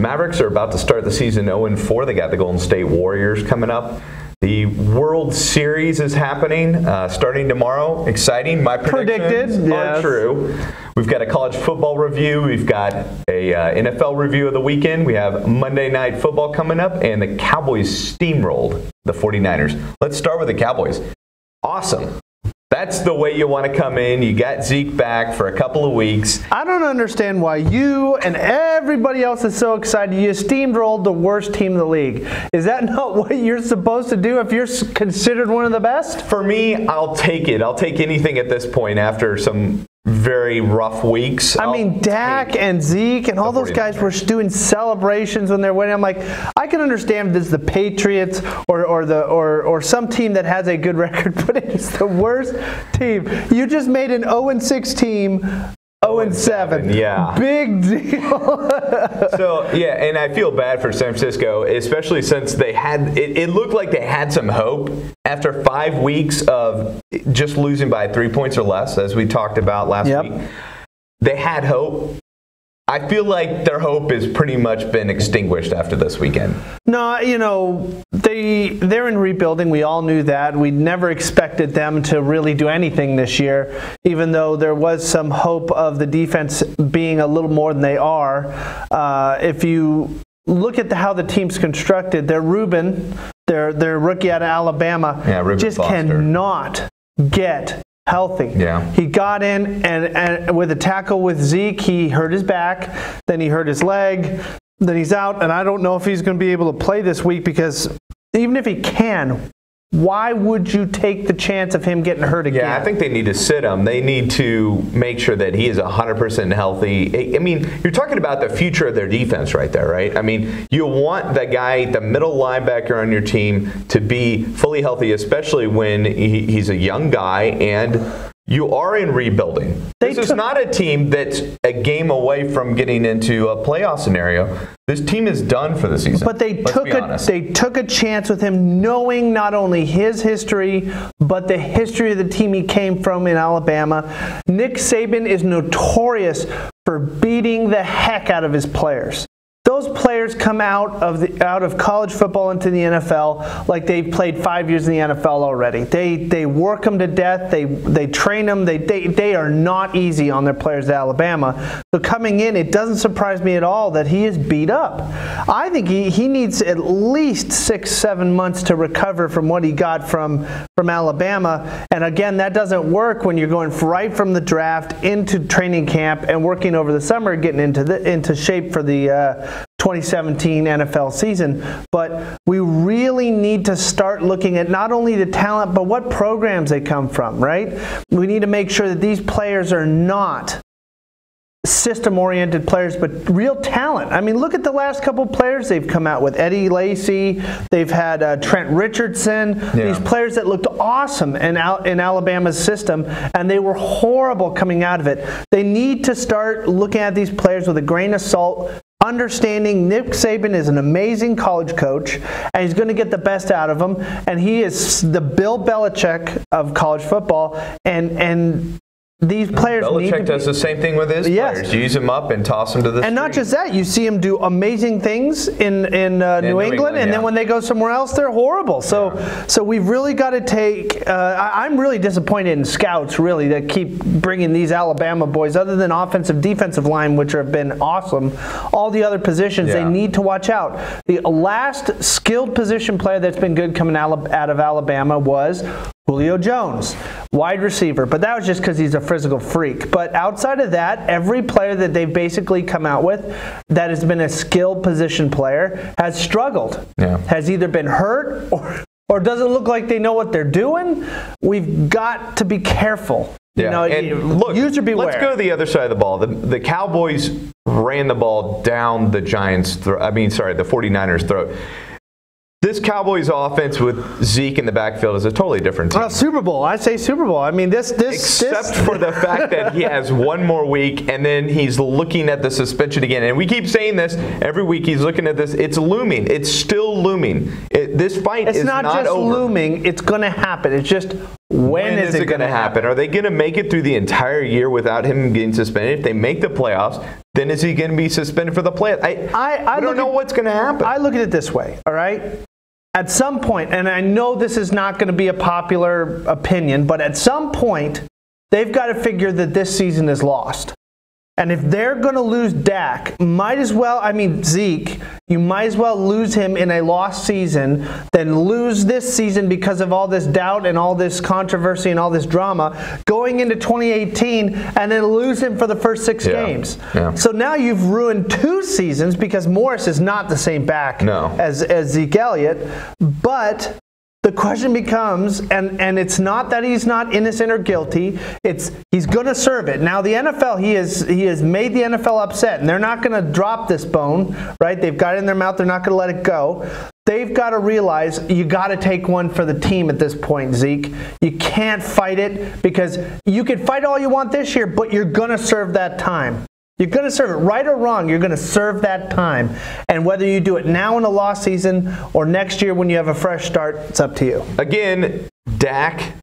Mavericks are about to start the season 0-4. They got the Golden State Warriors coming up. The World Series is happening starting tomorrow. Exciting. My predictions are true. We've got a college football review. We've got a NFL review of the weekend. We have Monday Night Football coming up, and the Cowboys steamrolled the 49ers. Let's start with the Cowboys. Awesome. That's the way you want to come in. You got Zeke back for a couple of weeks. I don't understand why you and everybody else is so excited. You steamrolled the worst team in the league. Is that not what you're supposed to do if you're considered one of the best? For me, I'll take it. I'll take anything at this point after some very rough weeks. I mean, Dak and Zeke and all those guys were doing celebrations when they're winning. I'm like, I can understand if this is the Patriots or some team that has a good record, but it's the worst team. You just made an 0-6 team 0-7. Yeah. Big deal. So, yeah, and I feel bad for San Francisco, especially since they had, it looked like they had some hope after 5 weeks of just losing by 3 points or less, as we talked about last week. They had hope. I feel like their hope has pretty much been extinguished after this weekend. No, you know, they're in rebuilding. We all knew that. We never expected them to really do anything this year, even though there was some hope of the defense being a little more than they are. If you look at how the team's constructed, their rookie out of Alabama, just cannot get healthy. Yeah. He got in and with a tackle with Zeke, he hurt his back, then he hurt his leg, then he's out, and I don't know if he's going to be able to play this week because even if he can, why would you take the chance of him getting hurt again? Yeah, I think they need to sit him. They need to make sure that he is 100% healthy. I mean, you're talking about the future of their defense right there, right? I mean, you want the guy, the middle linebacker on your team, to be fully healthy, especially when he's a young guy and you are in rebuilding. This is not a team that's a game away from getting into a playoff scenario. This team is done for the season. But they took a chance with him, knowing not only his history, but the history of the team he came from in Alabama. Nick Saban is notorious for beating the heck out of his players. Those players come out of college football into the NFL like they've played 5 years in the NFL already. They work them to death. They train them. They are not easy on their players at Alabama. So coming in, it doesn't surprise me at all that he is beat up. I think he needs at least 6-7 months to recover from what he got from Alabama. And again, that doesn't work when you're going right from the draft into training camp and working over the summer, getting into shape for the 2017 NFL season. But we really need to start looking at not only the talent, but what programs they come from, right? We need to make sure that these players are not system-oriented players, but real talent. I mean, look at the last couple players they've come out with. Eddie Lacy, they've had Trent Richardson, these players that looked awesome in Alabama's system, and they were horrible coming out of it. They need to start looking at these players with a grain of salt, understanding Nick Saban is an amazing college coach, and he's going to get the best out of them, and he is the Bill Belichick of college football, and these players need to does the same thing with his players. Use them up and toss them to the street. And not just that, you see him do amazing things in New England, and then when they go somewhere else, they're horrible. So we've really got to take. I'm really disappointed in scouts, really, that keep bringing these Alabama boys. Other than offensive, defensive line, which have been awesome, all the other positions they need to watch out. The last skilled position player that's been good coming out of Alabama was Julio Jones, wide receiver, but that was just because he's a physical freak. But outside of that, every player that they've basically come out with that has been a skilled position player has struggled, has either been hurt or doesn't look like they know what they're doing. We've got to be careful. You know, and look, user beware. Let's go to the other side of the ball. The Cowboys ran the ball down the Giants' throat. I mean, sorry, the 49ers' throat. This Cowboys offense with Zeke in the backfield is a totally different team. Super Bowl. I say Super Bowl. I mean, Except for the fact that he has one more week, and then he's looking at the suspension again. And we keep saying this every week. He's looking at this. It's looming. It's still looming. This fight is not over. It's not just looming. It's going to happen. It's just when is it going to happen? Are they going to make it through the entire year without him getting suspended? If they make the playoffs, then is he going to be suspended for the playoffs? I don't know what's going to happen. I look at it this way, all right? At some point, and I know this is not going to be a popular opinion, but at some point, they've got to figure that this season is lost. And if they're going to lose Dak, Zeke, you might as well lose him in a lost season than lose this season because of all this doubt and all this controversy and all this drama going into 2018 and then lose him for the first 6 games. Yeah. So now you've ruined 2 seasons because Morris is not the same back as Zeke Elliott. But the question becomes, and it's not that he's not innocent or guilty, it's he's going to serve it. Now the NFL, he has made the NFL upset, and they're not going to drop this bone, right? They've got it in their mouth, they're not going to let it go. They've got to realize you got to take one for the team at this point, Zeke. You can't fight it because you can fight all you want this year, but you're going to serve that time. You're going to serve it, right or wrong, you're going to serve that time. And whether you do it now in a lost season or next year when you have a fresh start, it's up to you. Again, Dak,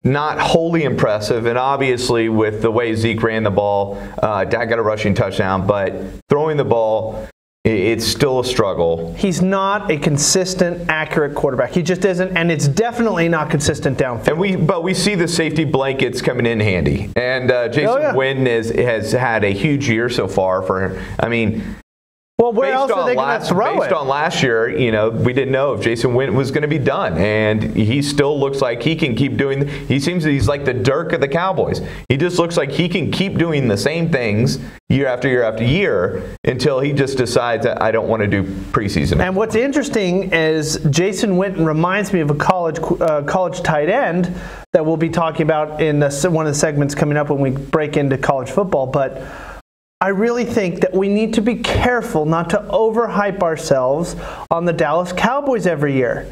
not wholly impressive. And obviously with the way Zeke ran the ball, Dak got a rushing touchdown. But throwing the ball, it's still a struggle. He's not a consistent, accurate quarterback. He just isn't, and it's definitely not consistent downfield. But we see the safety blankets coming in handy. And Jason Witten has had a huge year so far for him. I mean, well, where else are they going to throw it? Based on last year, we didn't know if Jason Witten was going to be done. And he still looks like he can keep doing. He's like the Dirk of the Cowboys. He just looks like he can keep doing the same things year after year after year until he just decides that I don't want to do preseason. And what's interesting is Jason Witten reminds me of a college tight end that we'll be talking about in one of the segments coming up when we break into college football. But I really think that we need to be careful not to overhype ourselves on the Dallas Cowboys every year.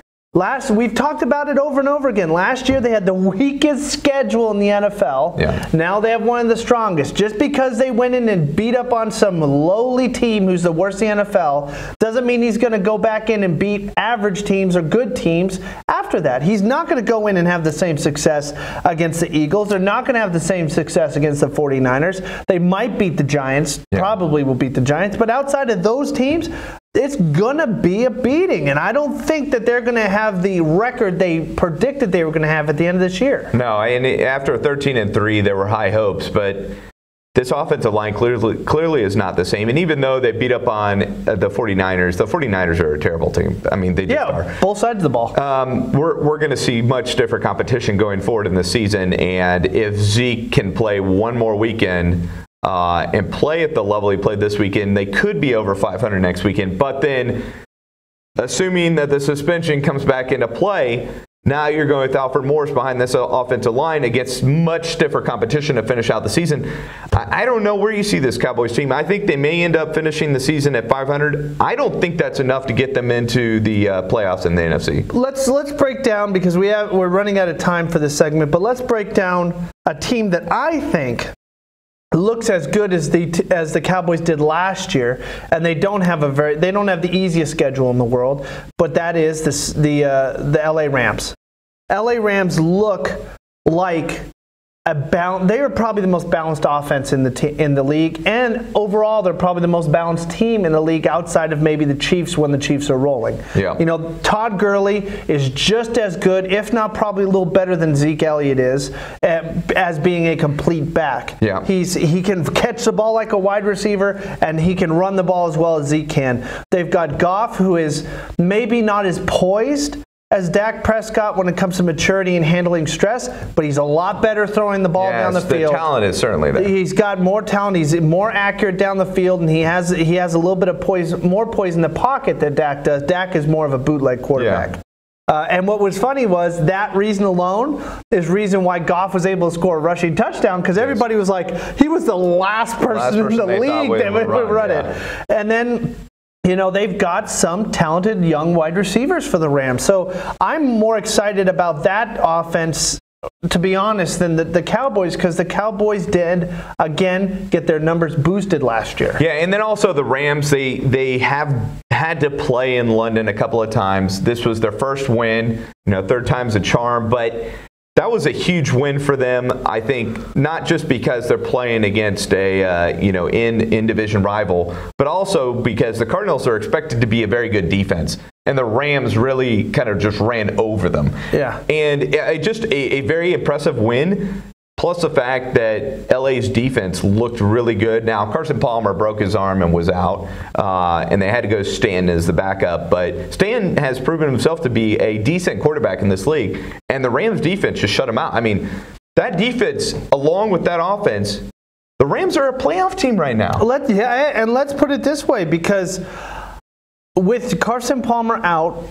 We've talked about it over and over again. Last year they had the weakest schedule in the NFL. Yeah. Now they have one of the strongest. Just because they went in and beat up on some lowly team who's the worst in the NFL doesn't mean he's going to go back in and beat average teams or good teams after that. He's not going to go in and have the same success against the Eagles. They're not going to have the same success against the 49ers. They might beat the Giants, probably will beat the Giants, but outside of those teams, it's going to be a beating, and I don't think that they're going to have the record they predicted they were going to have at the end of this year. No, and after 13-3, there were high hopes, but this offensive line clearly is not the same. And even though they beat up on the 49ers are a terrible team. I mean, they just are. Both sides of the ball. We're going to see much different competition going forward in the season, and if Zeke can play one more weekend and play at the level he played this weekend, they could be over 500 next weekend. But then, assuming that the suspension comes back into play, now you're going with Alfred Morris behind this offensive line against much stiffer competition to finish out the season. I don't know where you see this Cowboys team. I think they may end up finishing the season at 500. I don't think that's enough to get them into the playoffs in the NFC. Let's break down, because we're running out of time for this segment, but let's break down a team that I think looks as good as the Cowboys did last year, and they don't have the easiest schedule in the world, but that is the LA Rams. LA Rams look like they are probably the most balanced offense in the league, and overall they're probably the most balanced team in the league outside of maybe the Chiefs when the Chiefs are rolling. Yeah. Todd Gurley is just as good, if not probably a little better than Zeke Elliott is, as being a complete back. Yeah. He can catch the ball like a wide receiver, and he can run the ball as well as Zeke can. They've got Goff, who is maybe not as poised as Dak Prescott when it comes to maturity and handling stress, but he's a lot better throwing the ball down the field. The talent is certainly there. He's got more talent. He's more accurate down the field, and he has a little bit of more poise in the pocket than Dak does. Dak is more of a bootleg quarterback. Yeah. And what was funny was that reason alone is reason why Goff was able to score a rushing touchdown, because everybody was like, he was the last person in the league that would run it. And then they've got some talented young wide receivers for the Rams. So I'm more excited about that offense, to be honest, than the Cowboys, because the Cowboys did, again, get their numbers boosted last year. Yeah, and then also the Rams, they have had to play in London a couple of times. This was their first win, third time's a charm, but that was a huge win for them. I think not just because they're playing against a in division rival, but also because the Cardinals are expected to be a very good defense, and the Rams really kind of just ran over them. Yeah, and just a very impressive win. Plus the fact that LA's defense looked really good. Now, Carson Palmer broke his arm and was out, and they had to go Stanton as the backup. But Stanton has proven himself to be a decent quarterback in this league, and the Rams defense just shut him out. I mean, that defense, along with that offense, the Rams are a playoff team right now. And let's put it this way, because with Carson Palmer out,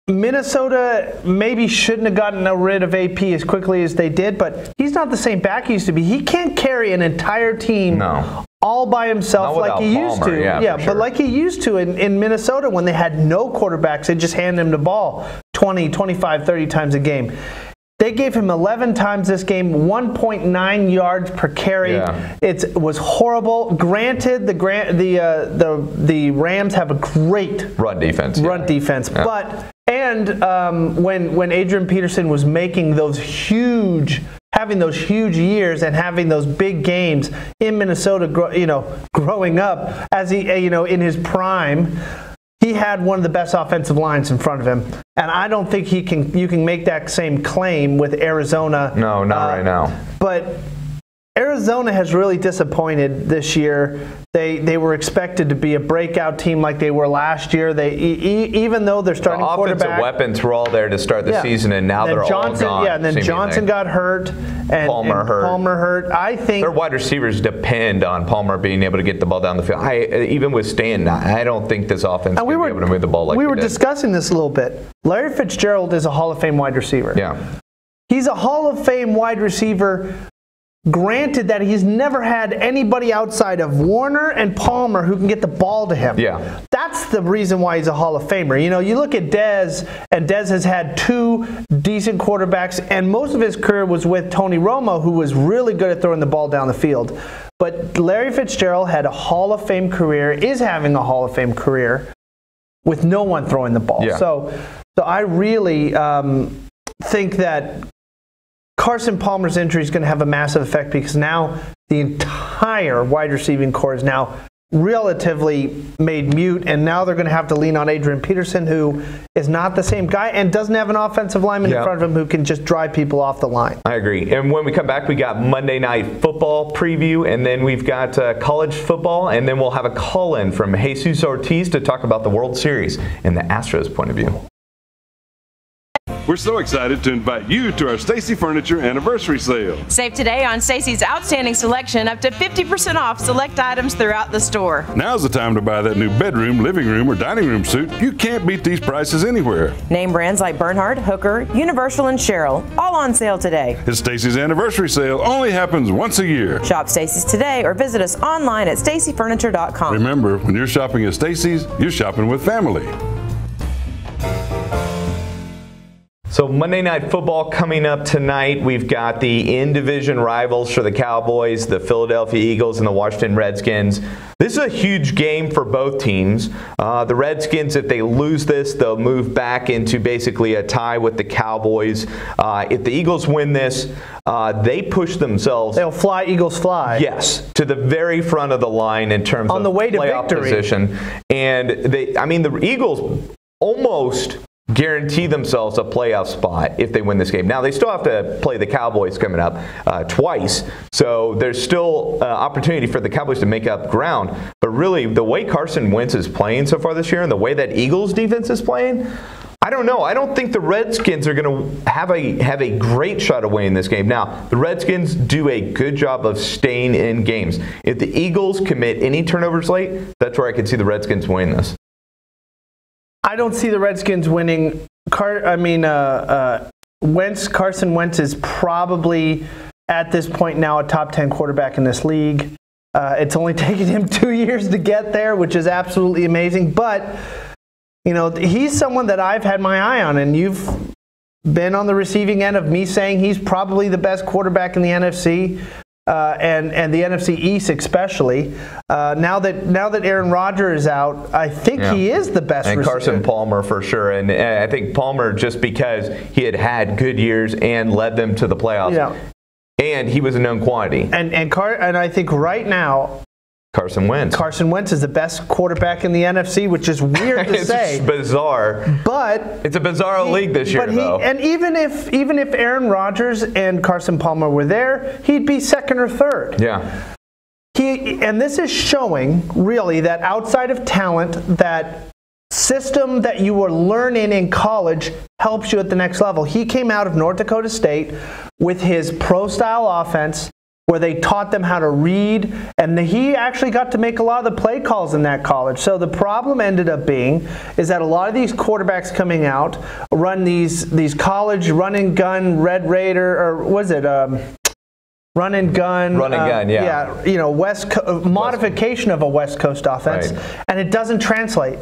Minnesota maybe shouldn't have gotten rid of AP as quickly as they did, but he's not the same back he used to be. He can't carry an entire team all by himself like he used to. Yeah, but like he used to in Minnesota when they had no quarterbacks. They just hand him the ball 20, 25, 30 times a game. They gave him 11 times this game, 1.9 yards per carry. Yeah. It was horrible. Granted, the Rams have a great run defense. Yeah. But when Adrian Peterson was making having those huge years and having those big games in Minnesota, growing up as he in his prime, he had one of the best offensive lines in front of him, and I don't think you can make that same claim with Arizona. No, not right now. But Arizona has really disappointed this year. They were expected to be a breakout team like they were last year. Even though they're starting quarterback, offensive weapons were all there to start the season, and now they're all gone. Yeah, and then Johnson got hurt, and Palmer hurt. I think their wide receivers depend on Palmer being able to get the ball down the field. Even with Stanton, I don't think this offense will be able to move the ball like we were discussing this a little bit. Larry Fitzgerald is a Hall of Fame wide receiver. Yeah, he's a Hall of Fame wide receiver. Granted that he's never had anybody outside of Warner and Palmer who can get the ball to him. Yeah. That's the reason why he's a Hall of Famer. You look at Dez, and Dez has had two decent quarterbacks, and most of his career was with Tony Romo, who was really good at throwing the ball down the field. But Larry Fitzgerald had a Hall of Fame career, is having a Hall of Fame career, with no one throwing the ball. Yeah. So I really think that Carson Palmer's injury is going to have a massive effect, because now the entire wide receiving core is now relatively made mute, and now they're going to have to lean on Adrian Peterson, who is not the same guy and doesn't have an offensive lineman in front of him who can just drive people off the line. I agree. And when we come back, we got Monday Night Football preview, and then we've got college football, and then we'll have a call-in from Jesus Ortiz to talk about the World Series and the Astros point of view. We're so excited to invite you to our Stacy Furniture Anniversary Sale. Save today on Stacy's outstanding selection, up to 50% off select items throughout the store. Now's the time to buy that new bedroom, living room, or dining room suit. You can't beat these prices anywhere. Name brands like Bernhard, Hooker, Universal, and Cheryl, all on sale today. It's Stacy's Anniversary Sale. Only happens once a year. Shop Stacy's today or visit us online at stacyfurniture.com. Remember, when you're shopping at Stacy's, you're shopping with family. So Monday Night Football coming up tonight. We've got the in-division rivals for the Cowboys, the Philadelphia Eagles, and the Washington Redskins. This is a huge game for both teams. The Redskins, if they lose this, they'll move back into basically a tie with the Cowboys. If the Eagles win this, they push themselves. They'll fly, Eagles fly. Yes, to the very front of the line in terms of the way to playoff victory. position. And the Eagles almost guarantee themselves a playoff spot if they win this game. Now, they still have to play the Cowboys coming up twice, so there's still opportunity for the Cowboys to make up ground. But really, the way Carson Wentz is playing so far this year and the way that Eagles defense is playing, I don't know. I don't think the Redskins are going to have a great shot of winning this game. Now, the Redskins do a good job of staying in games. If the Eagles commit any turnovers late, that's where I could see the Redskins winning this. I don't see the Redskins winning. Carson Wentz is probably at this point now a top 10 quarterback in this league. It's only taken him 2 years to get there, which is absolutely amazing. But, he's someone that I've had my eye on, and you've been on the receiving end of me saying he's probably the best quarterback in the NFC. and the NFC East especially. Now that Aaron Rodgers is out, I think he is the best and receiver. Carson Palmer for sure. And I think Palmer, just because he had good years and led them to the playoffs, and he was a known quantity. And I think right now, Carson Wentz is the best quarterback in the NFC, which is weird to say. It's bizarre. But it's a bizarre league this year, though. And even if Aaron Rodgers and Carson Palmer were there, he'd be second or third. Yeah. And this is showing, really, that outside of talent, that system that you were learning in college helps you at the next level. He came out of North Dakota State with his pro-style offense, where they taught them how to read, and he actually got to make a lot of the play calls in that college. So the problem ended up being is that a lot of these quarterbacks coming out run these college run and gun Red Raider, or was it run and gun? Yeah, modification of a West Coast offense, and it doesn't translate.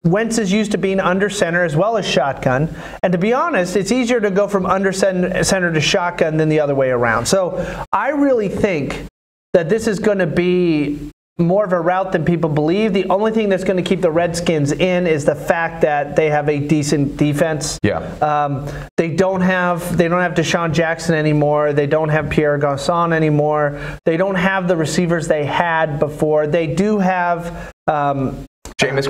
Wentz is used to being under center as well as shotgun, and to be honest, it's easier to go from under center to shotgun than the other way around. So I really think that this is going to be more of a route than people believe. The only thing that's going to keep the Redskins in is the fact that they have a decent defense. Yeah. They don't have Deshaun Jackson anymore. They don't have Pierre Garçon anymore. They don't have the receivers they had before. They do have Jamison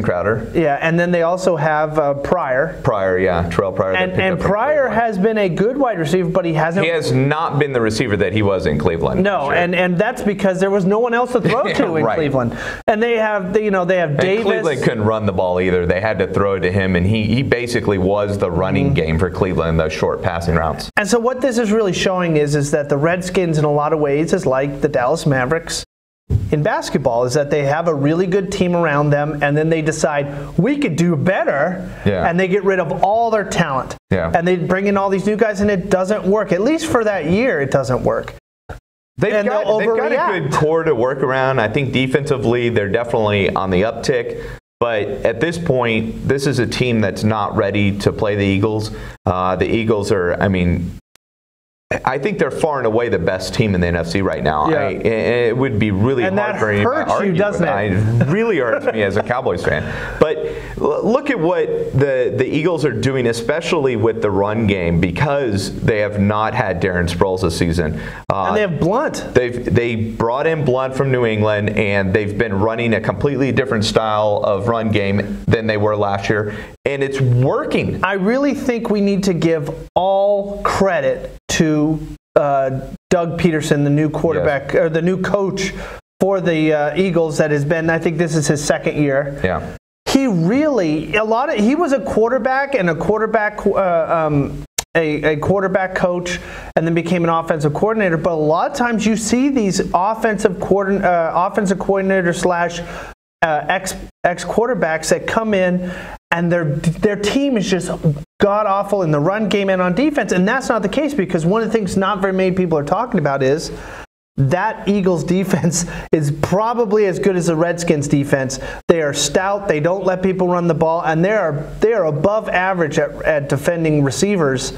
Crowder. Yeah, and then they also have Pryor. Terrell Pryor. And Pryor has been a good wide receiver, but he has not been the receiver that he was in Cleveland. No, sure. and that's because there was no one else to throw to in Cleveland. And they have Davis. Cleveland couldn't run the ball either. They had to throw it to him, and he basically was the running game for Cleveland, those short passing routes. And so what this is really showing is that the Redskins, in a lot of ways, is like the Dallas Mavericks in basketball, is that they have a really good team around them, and then they decide we could do better, and they get rid of all their talent. And they bring in all these new guys, and it doesn't work. At least for that year, it doesn't work. They've got a good core to work around. I think defensively, they're definitely on the uptick. But at this point, this is a team that's not ready to play the Eagles. The Eagles are, I think they're far and away the best team in the NFC right now. It would be really hard for me to argue. Doesn't it? It really hurts me as a Cowboys fan. But look at what the Eagles are doing, especially with the run game, because they have not had Darren Sproles this season. And they have Blunt. They brought in Blunt from New England, and they've been running a completely different style of run game than they were last year, and it's working. I really think we need to give all credit to Doug Peterson, the new quarterback, or the new coach for the Eagles that has been, I think this is his second year. Yeah. He really, he was a quarterback and a quarterback coach, and then became an offensive coordinator. But a lot of times you see these offensive coordinator slash ex-quarterbacks that come in, and their team is just god-awful in the run game and on defense. And that's not the case, because one of the things not very many people are talking about is that Eagles defense is probably as good as the Redskins defense. They are stout. They don't let people run the ball, and they are above average at defending receivers.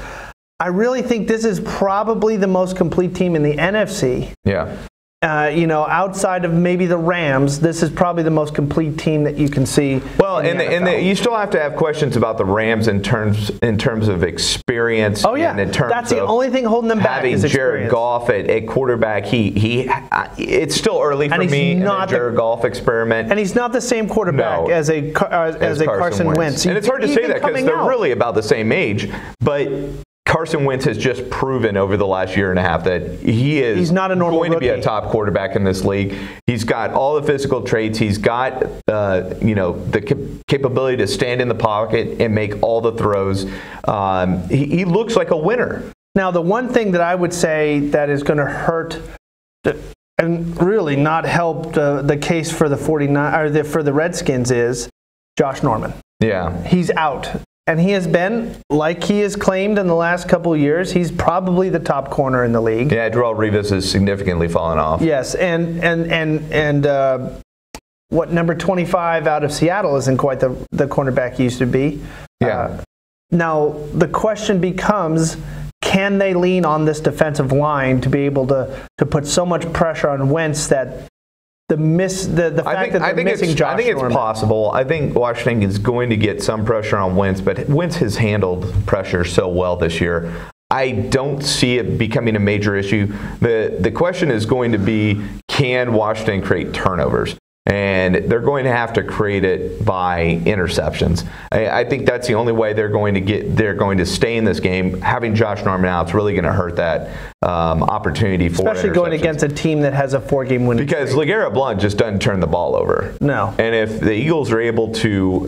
I really think this is probably the most complete team in the NFC. Yeah. Outside of maybe the Rams, this is probably the most complete team that you can see. Well, and you still have to have questions about the Rams in terms of experience. Oh yeah, that's the only thing holding them back. Having Jared Goff at quarterback, it's still early for me in the Jared Goff experiment. And he's not the same quarterback as a Carson Wentz. And it's hard to say that because they're really about the same age, but Carson Wentz has just proven over the last year and a half that he's not a normal rookie. To be a top quarterback in this league. He's got all the physical traits. He's got the capability to stand in the pocket and make all the throws. He looks like a winner. Now, the one thing that I would say that is going to hurt and really not help the case for the for the Redskins is Josh Norman. Yeah, he's out. And he has been, like he has claimed in the last couple of years, he's probably the top corner in the league. Yeah, Darrelle Revis has significantly fallen off. Yes, and what number 25 out of Seattle isn't quite the cornerback he used to be. Yeah. Now, the question becomes, can they lean on this defensive line to be able to put so much pressure on Wentz that the fact that they're missing Josh I think it's Norman. possible. I think Washington is going to get some pressure on Wentz, but Wentz has handled pressure so well this year. I don't see it becoming a major issue. The question is going to be, can Washington create turnovers? And they're going to have to create it by interceptions. I think that's the only way they're going to stay in this game. Having Josh Norman out is really going to hurt that opportunity for especially going against a team that has a 4-game winning streak. Because LeGarrette Blount just doesn't turn the ball over. No. And if the Eagles are able to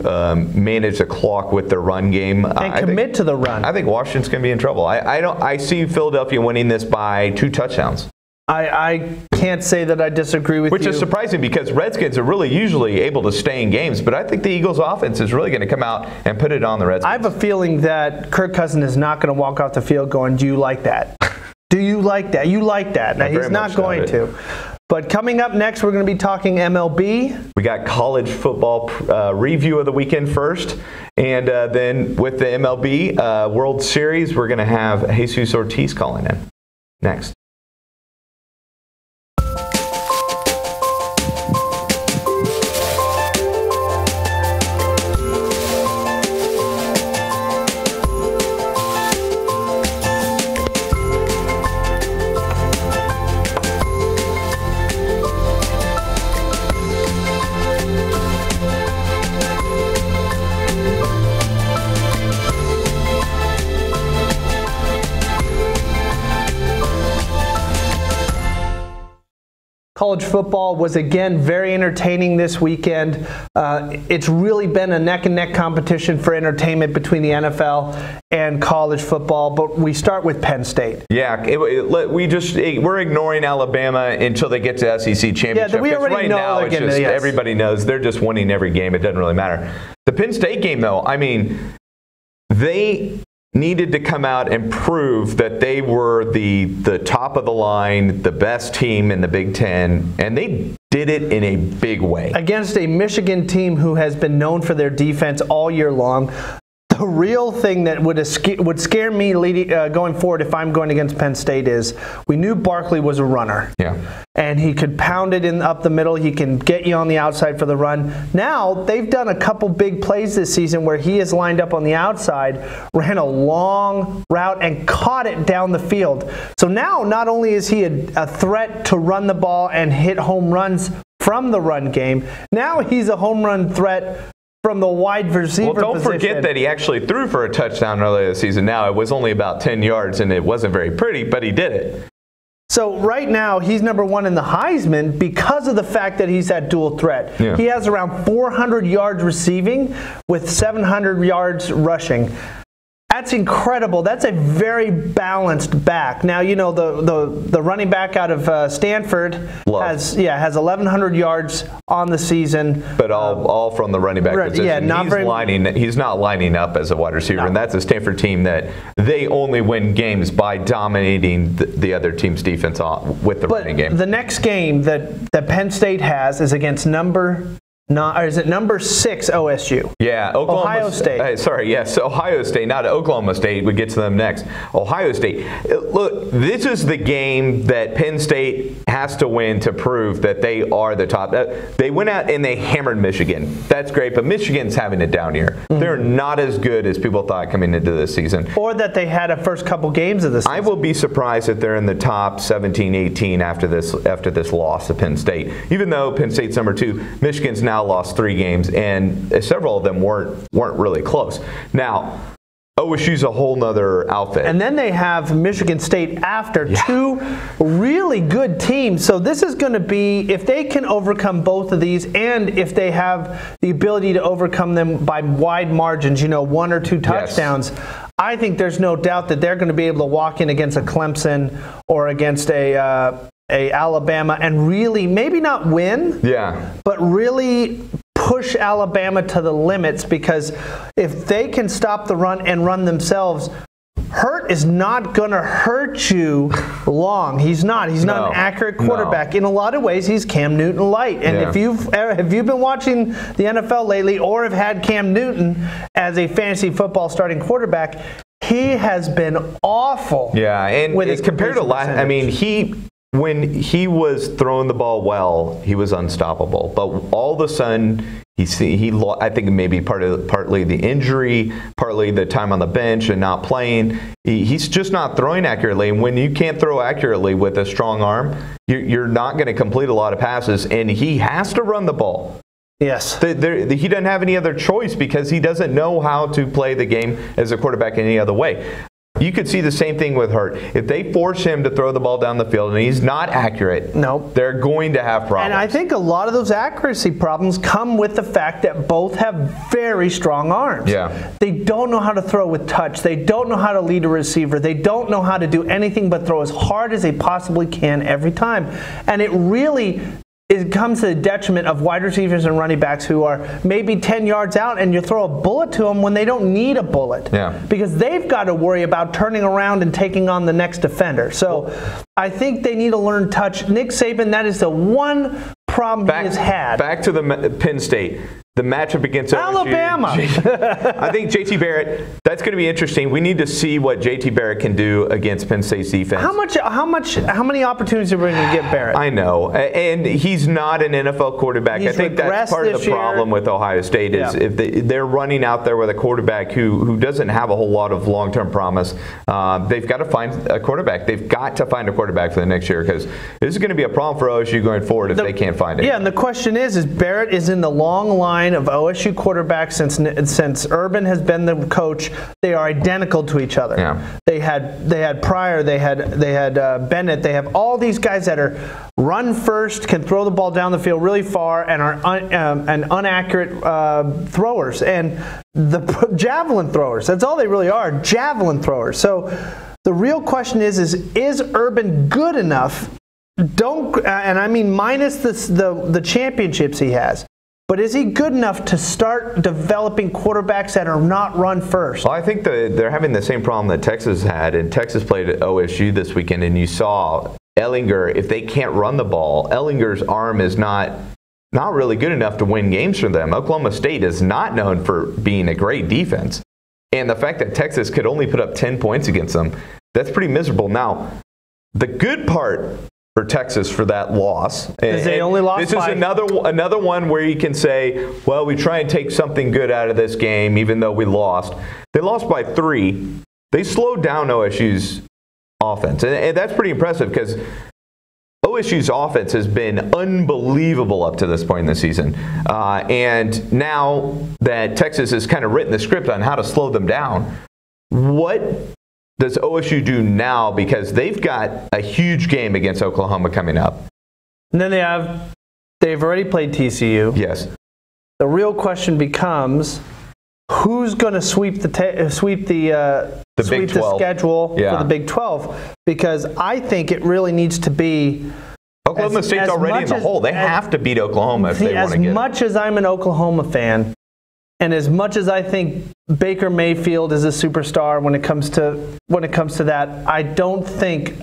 manage the clock with their run game and commit to the run, I think Washington's going to be in trouble. I see Philadelphia winning this by 2 touchdowns. I can't say that I disagree with you. Which is surprising because Redskins are really usually able to stay in games, but I think the Eagles' offense is really going to come out and put it on the Redskins. I have a feeling that Kirk Cousins is not going to walk off the field going, do you like that? Do you like that? You like that. Now, he's not going to. But coming up next, we're going to be talking MLB. We got college football review of the weekend first. And then with the MLB World Series, we're going to have Jesus Ortiz calling in next. College football was again very entertaining this weekend. It's really been a neck-and-neck competition for entertainment between the NFL and college football, but we start with Penn State. Yeah, we're ignoring Alabama until they get to SEC championship. Yeah, we already know now, everybody knows they're just winning every game. It doesn't really matter. The Penn State game, though, I mean, they needed to come out and prove that they were the top of the line, the best team in the Big Ten, and they did it in a big way. Against a Michigan team who has been known for their defense all year long. The real thing that would scare me going forward if I'm going against Penn State is we knew Barkley was a runner. Yeah. And he could pound it in up the middle. He can get you on the outside for the run. Now, they've done a couple big plays this season where he is lined up on the outside, ran a long route, and caught it down the field. So now, not only is he a threat to run the ball and hit home runs from the run game, now he's a home run threat from the wide receiver position. Well, don't forget that he actually threw for a touchdown earlier this season. Now, it was only about 10 yards, and it wasn't very pretty, but he did it. So right now, he's number 1 in the Heisman because of the fact that he's that dual threat. Yeah. He has around 400 yards receiving with 700 yards rushing. That's incredible. That's a very balanced back. Now, you know, the running back out of Stanford has 1,100 yards on the season. But all from the running back position. Yeah, he's not lining up as a wide receiver, and that's a Stanford team that they only win games by dominating the other team's defense with the running game. The next game that Penn State has is against number 6 OSU? Yeah, Ohio State. Ohio State, not Oklahoma State. We get to them next. Ohio State. Look, this is the game that Penn State has to win to prove that they are the top. They went out and they hammered Michigan. That's great, but Michigan's having a down year. Mm-hmm. They're not as good as people thought coming into this season. Or that they had a first couple games of this season. I will be surprised if they're in the top 17, 18 after this loss to Penn State. Even though Penn State's number 2, Michigan's now lost 3 games, and several of them weren't really close. Now, OSU's a whole nother outfit. And then they have Michigan State after 2 really good teams. So this is going to be, if they can overcome both of these, and if they have the ability to overcome them by wide margins, 1 or 2 touchdowns, I think there's no doubt that they're going to be able to walk in against a Clemson or against a Alabama and really, maybe not win, but really push Alabama to the limits, because if they can stop the run and run themselves, Hurt is not going to hurt you long. He's not. He's not an accurate quarterback. In a lot of ways, he's Cam Newton light. And if you've been watching the NFL lately or have had Cam Newton as a fantasy football starting quarterback, He has been awful. Yeah, and with his compared to last, I mean, when he was throwing the ball well, he was unstoppable. But all of a sudden, I think maybe partly the injury, partly the time on the bench and not playing. He's just not throwing accurately. And when you can't throw accurately with a strong arm, you're not going to complete a lot of passes. And he has to run the ball. Yes. He doesn't have any other choice because he doesn't know how to play the game as a quarterback any other way. You could see the same thing with Hurt. If they force him to throw the ball down the field and he's not accurate, they're going to have problems. And I think a lot of those accuracy problems come with the fact that both have very strong arms. Yeah. They don't know how to throw with touch. They don't know how to lead a receiver. They don't know how to do anything but throw as hard as they possibly can every time. And it comes to the detriment of wide receivers and running backs who are maybe 10 yards out and you throw a bullet to them when they don't need a bullet. Yeah. Because they've got to worry about turning around and taking on the next defender. So I think they need to learn touch. Nick Saban, that is the one problem he has had. Back to the Penn State. The matchup against Alabama. I think JT Barrett, that's going to be interesting. We need to see what JT Barrett can do against Penn State's defense. How many opportunities are we going to get Barrett? I know. And he's not an NFL quarterback. I think that's part of the problem with Ohio State is if they're running out there with a quarterback who doesn't have a whole lot of long-term promise. They've got to find a quarterback. They've got to find a quarterback for the next year because this is going to be a problem for OSU going forward if they can't find it. Yeah, and the question is Barrett is in the long line of OSU quarterbacks since Urban has been the coach. They are identical to each other. Yeah. They had Pryor, they had Bennett. They have all these guys that are run first, can throw the ball down the field really far, and are inaccurate throwers and the javelin throwers. That's all they really are, javelin throwers. So the real question is Urban good enough? And I mean minus the championships he has. But is he good enough to start developing quarterbacks that are not run first? Well, I think they're having the same problem that Texas had, and Texas played at OSU this weekend, and you saw Ellinger, if they can't run the ball, Ellinger's arm is not really good enough to win games for them. Oklahoma State is not known for being a great defense. And the fact that Texas could only put up 10 points against them, that's pretty miserable. Now, the good part for Texas for that loss. Because they only lost This 5. is another one where you can say, well, we try and take something good out of this game, even though we lost. They lost by 3. They slowed down OSU's offense. And that's pretty impressive because OSU's offense has been unbelievable up to this point in the season. And now that Texas has kind of written the script on how to slow them down, what does OSU do now? Because they've got a huge game against Oklahoma coming up. And then they've already played TCU. Yes. The real question becomes, who's going to sweep the schedule for the Big 12? Because I think it really needs to be Oklahoma State's already in the hole. They have to beat Oklahoma if they want to get it. As much as I'm an Oklahoma fan, and as much as I think Baker Mayfield is a superstar when it comes to that, I don't think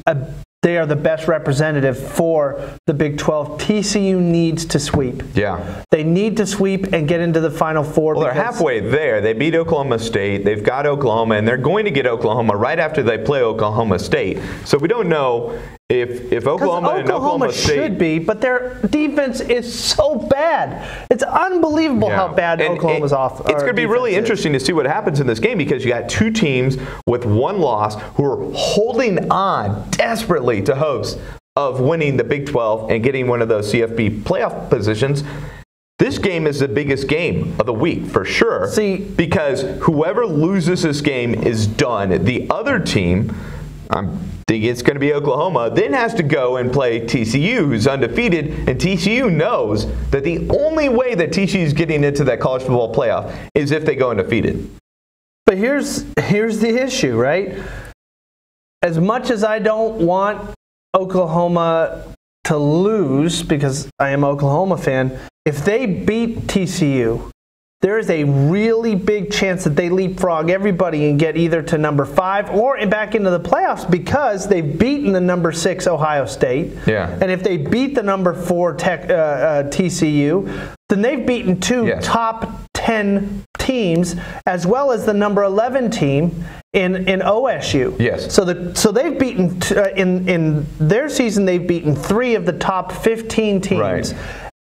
they are the best representative for the Big 12. TCU needs to sweep. Yeah. They need to sweep and get into the Final Four. Well, they're halfway there. They beat Oklahoma State. They've got Oklahoma, and they're going to get Oklahoma right after they play Oklahoma State. So we don't know if Oklahoma and Oklahoma State should be, but their defense is so bad. It's unbelievable how bad Oklahoma's off. It's going to be really interesting to see what happens in this game because you got 2 teams with 1 loss who are holding on desperately to hopes of winning the Big 12 and getting one of those CFP playoff positions. This game is the biggest game of the week for sure. Because whoever loses this game is done. The other team, I'm thinking it's going to be Oklahoma, then has to go and play TCU, who's undefeated, and TCU knows that the only way that TCU is getting into that college football playoff is if they go undefeated. But here's the issue, right? As much as I don't want Oklahoma to lose, because I am an Oklahoma fan, if they beat TCU, there is a really big chance that they leapfrog everybody and get either to number 5 or back into the playoffs because they've beaten the number 6 Ohio State. Yeah. And if they beat the number 4 TCU, then they've beaten 2 top 10 10 teams, as well as the number 11 team in OSU. Yes. So they've beaten in their season. They've beaten 3 of the top 15 teams. Right.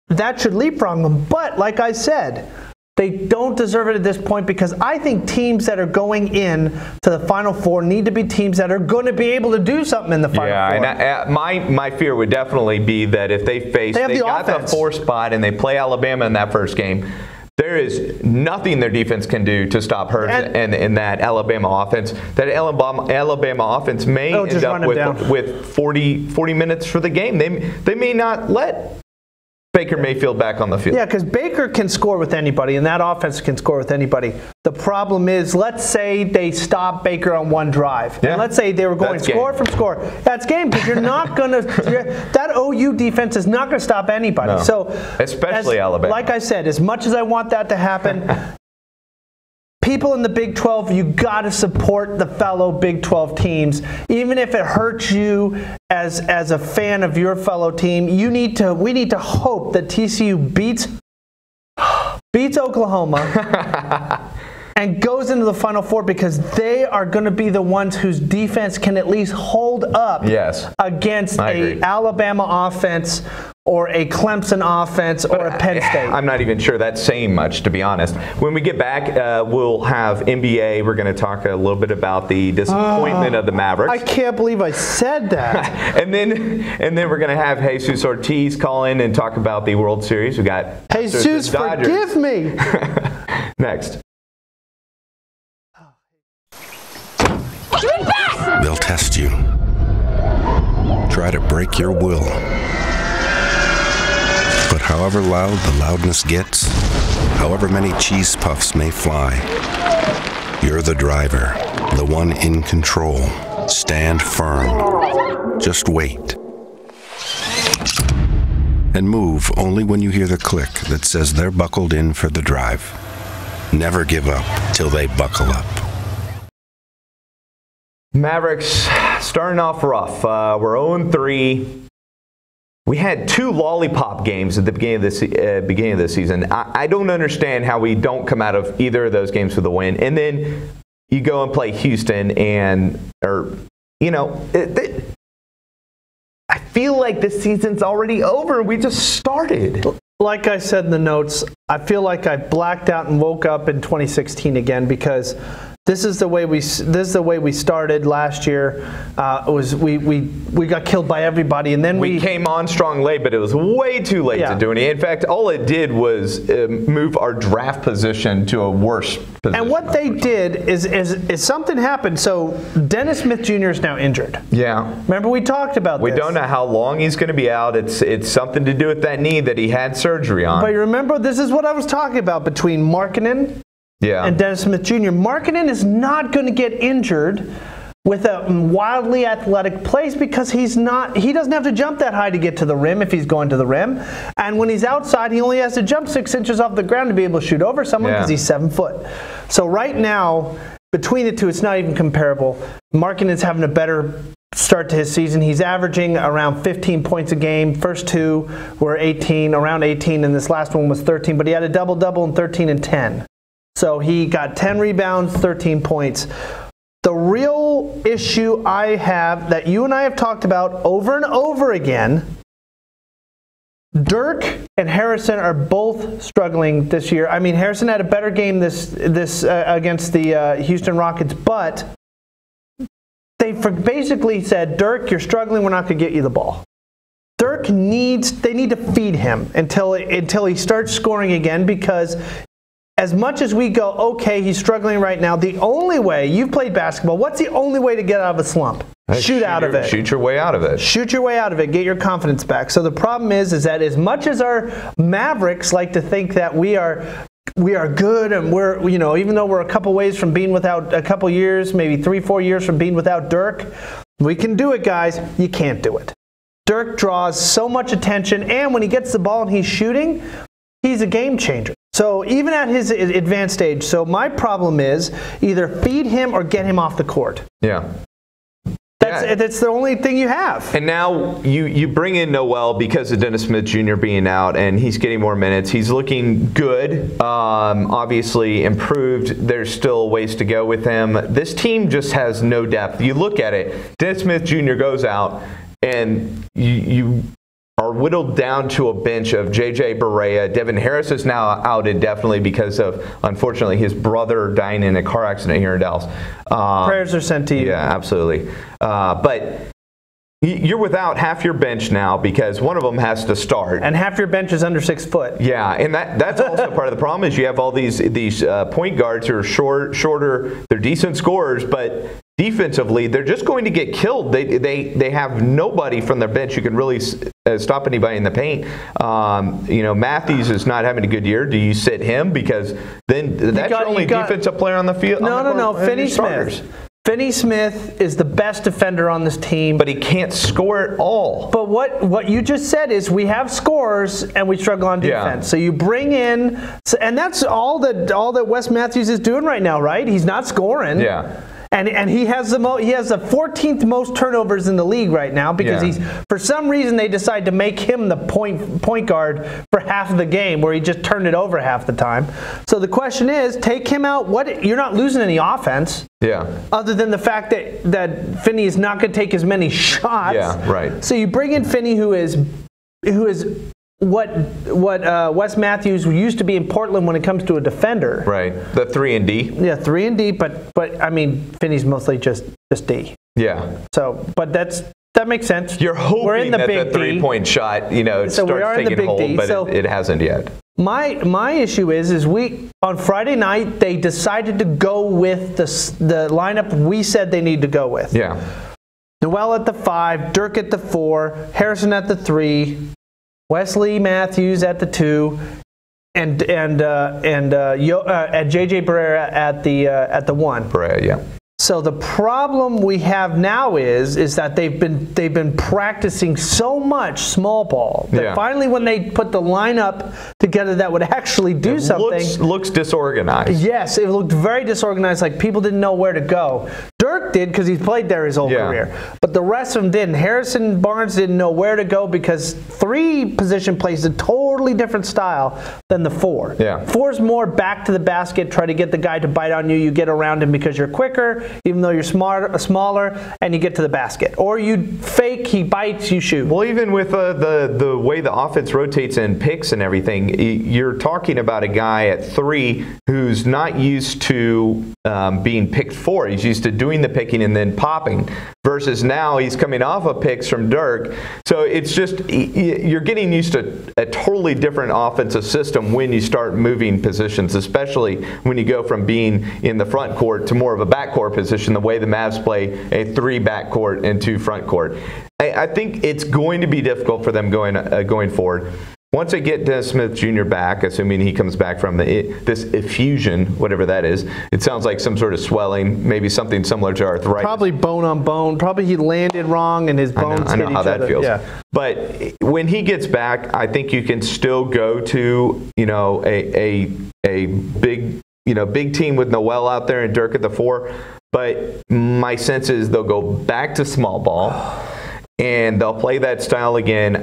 That should leapfrog them. But like I said, they don't deserve it at this point, because I think teams that are going in to the Final Four need to be teams that are going to be able to do something in the Final Four. Yeah, and my fear would definitely be that if they got the 4 spot and they play Alabama in that first game, there is nothing their defense can do to stop Hurts and that Alabama offense. That Alabama offense may end up with 40 minutes for the game. They may not let Baker Mayfield back on the field. Yeah, because Baker can score with anybody, and that offense can score with anybody. The problem is, let's say they stop Baker on one drive. Yeah. And let's say they were going score from score. That's game, because you're not going to – that OU defense is not going to stop anybody. No. So, especially Alabama. Like I said, as much as I want that to happen – people in the Big 12, you got to support the fellow Big 12 teams, even if it hurts you as a fan of your fellow team. We need to hope that TCU beats Oklahoma and goes into the Final Four, because they are going to be the ones whose defense can at least hold up against an Alabama offense or a Clemson offense or a Penn State. I'm not even sure that's saying much, to be honest. When we get back, we'll have NBA. We're going to talk a little bit about the disappointment of the Mavericks. I can't believe I said that. and then we're going to have Jesus Ortiz call in and talk about the World Series. We got Jesus, forgive me. Next. They'll test you. Try to break your will. But however loud the loudness gets, however many cheese puffs may fly, you're the driver, the one in control. Stand firm. Just wait. And move only when you hear the click that says they're buckled in for the drive. Never give up till they buckle up. Mavericks starting off rough. We're 0-3. We had 2 lollipop games at the beginning of this season. I don't understand how we don't come out of either of those games with a win. And then you go and play Houston, I feel like this season's already over. We just started. Like I said in the notes, I feel like I blacked out and woke up in 2016 again, because this is the way we started last year. We got killed by everybody, and then we came on strong late, but it was way too late to do anything. In fact, all it did was move our draft position to a worse position. And what they did is something happened. So Dennis Smith Jr. is now injured. Yeah. Remember we talked about this. We don't know how long he's going to be out. It's something to do with that knee that he had surgery on. But you remember, this is what I was talking about between Markkanen and Dennis Smith Jr. Markkanen is not going to get injured with a wildly athletic plays, because he doesn't have to jump that high to get to the rim if he's going to the rim. And when he's outside, he only has to jump 6 inches off the ground to be able to shoot over someone, because he's 7 foot. So right now, between the two, it's not even comparable. Markkanen's having a better start to his season. He's averaging around 15 points a game. First 2 were around 18, and this last one was 13. But he had a double-double in 13 and 10. So he got 10 rebounds, 13 points. The real issue I have, that you and I have talked about over and over again, Dirk and Harrison are both struggling this year. I mean, Harrison had a better game this against the Houston Rockets, but they basically said, Dirk, you're struggling, we're not going to get you the ball. Dirk they need to feed him until he starts scoring again, because as much as we go, okay, he's struggling right now, the only way, you've played basketball, what's the only way to get out of a slump? Shoot out of it. Shoot your way out of it. Shoot your way out of it. Get your confidence back. So the problem is that as much as our Mavericks like to think that we are good, and we're, even though we're a couple ways from being without, a couple years, maybe 3-4 years from being without Dirk, we can do it, guys. You can't do it. Dirk draws so much attention, and when he gets the ball and he's shooting, he's a game changer. So even at his advanced age, so my problem is either feed him or get him off the court. Yeah. that's the only thing you have. And now you bring in Noel because of Dennis Smith Jr. being out, and he's getting more minutes. He's looking good, obviously improved. There's still ways to go with him. This team just has no depth. You look at it, Dennis Smith Jr. goes out, and you are whittled down to a bench of J.J. Barea. Devin Harris is now out indefinitely because of, unfortunately, his brother dying in a car accident here in Dallas. Prayers are sent to you. Yeah, absolutely. But you're without half your bench now because one of them has to start. And half your bench is under 6 foot. Yeah, and that's also part of the problem is you have all these point guards who are shorter. They're decent scorers, but defensively, they're just going to get killed. They have nobody from their bench who can really stop anybody in the paint. Matthews is not having a good year. Do you sit him? Because then that's your only defensive player on the field. No. Finney Smith. Finney Smith is the best defender on this team. But he can't score at all. But what you just said is we have scorers and we struggle on defense. Yeah. So you bring in, and that's all that Wes Matthews is doing right now, right? He's not scoring. Yeah. And he has the 14th most turnovers in the league right now because he's, for some reason, they decide to make him the point guard for half of the game where he just turned it over half the time. So the question is, take him out. You're not losing any offense. Yeah. Other than the fact that Finney is not going to take as many shots. Yeah. Right. So you bring in Finney, who is what Wes Matthews used to be in Portland when it comes to a defender. Right. The 3-and-D. Yeah, 3-and-D, but I mean Finney's mostly just D. Yeah. So, but that makes sense. You're hoping that the 3-point shot, starts taking hold, but it hasn't yet. My issue is on Friday night they decided to go with the lineup we said they need to go with. Yeah. Noel at the 5, Dirk at the 4, Harrison at the 3. Wesley Matthews at the 2, and JJ Barea at the 1. Barea, yeah. So the problem we have now is that they've been practicing so much small ball that finally when they put the lineup together that would actually do something. Looks disorganized. Yes, it looked very disorganized, like people didn't know where to go. Dirk did because he's played there his whole career, but the rest of them didn't. Harrison Barnes didn't know where to go because 3 position plays a totally different style than the 4. Yeah. 4's more back to the basket, try to get the guy to bite on you. You get around him because you're quicker, even though you're smaller, and you get to the basket. Or you fake, he bites, you shoot. Well, even with the way the offense rotates and picks and everything, you're talking about a guy at 3 who's not used to being picked 4. He's used to doing the picking and then popping, versus now he's coming off of picks from Dirk. So it's just, you're getting used to a totally different offensive system when you start moving positions, especially when you go from being in the front court to more of a backcourt position, the way the Mavs play a 3 backcourt and 2 front court. I think it's going to be difficult for them going forward. Once they get Dennis Smith Jr. back, assuming he comes back from this effusion, whatever that is, it sounds like some sort of swelling, maybe something similar to arthritis. Probably bone on bone. Probably he landed wrong and his bones I know how that feels. Yeah. But when he gets back, I think you can still go to a big team with Noel out there and Dirk at the 4. But my sense is they'll go back to small ball. And they'll play that style again.